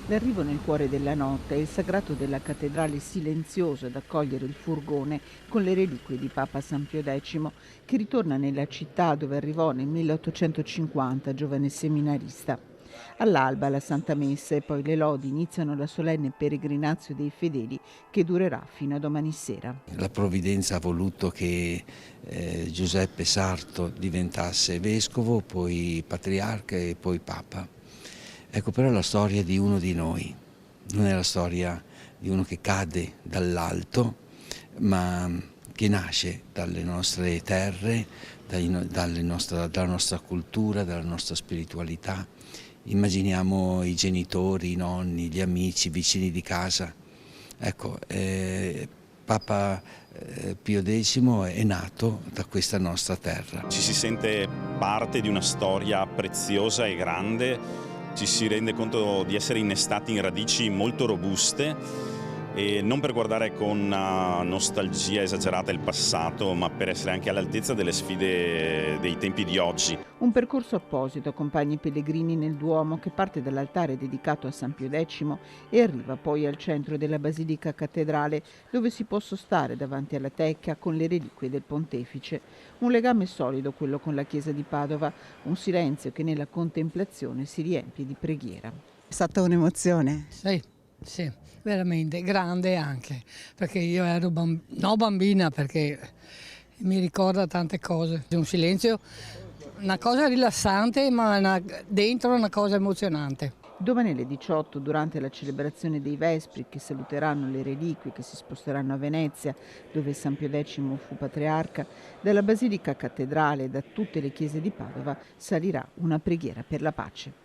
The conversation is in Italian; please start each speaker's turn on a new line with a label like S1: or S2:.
S1: L'arrivo nel cuore della notte è il sagrato della cattedrale silenzioso ad accogliere il furgone con le reliquie di Papa San Pio X, che ritorna nella città dove arrivò nel 1850, giovane seminarista. All'alba la Santa Messa e poi le lodi iniziano la solenne peregrinazio dei fedeli che durerà fino a domani sera.
S2: La provvidenza ha voluto che Giuseppe Sarto diventasse vescovo, poi patriarca e poi papa. Ecco, però è la storia di uno di noi, non è la storia di uno che cade dall'alto, ma che nasce dalle nostre terre, dalla nostra cultura, dalla nostra spiritualità. Immaginiamo i genitori, i nonni, gli amici, i vicini di casa. Ecco, Papa Pio X è nato da questa nostra terra.
S3: Ci si sente parte di una storia preziosa e grande, ci si rende conto di essere innestati in radici molto robuste e non per guardare con nostalgia esagerata il passato, ma per essere anche all'altezza delle sfide dei tempi di oggi.
S1: Un percorso apposito accompagna i pellegrini nel Duomo che parte dall'altare dedicato a San Pio X e arriva poi al centro della Basilica Cattedrale, dove si può sostare davanti alla tecchia con le reliquie del pontefice. Un legame solido quello con la chiesa di Padova, un silenzio che nella contemplazione si riempie di preghiera.
S4: È stata un'emozione?
S5: Sì, sì, veramente, grande anche, perché io ero bambina, perché mi ricorda tante cose. È un silenzio, una cosa rilassante, ma dentro una cosa emozionante.
S1: Domani alle 18, durante la celebrazione dei Vespri, che saluteranno le reliquie che si sposteranno a Venezia, dove San Pio X fu patriarca, dalla Basilica Cattedrale e da tutte le chiese di Padova salirà una preghiera per la pace.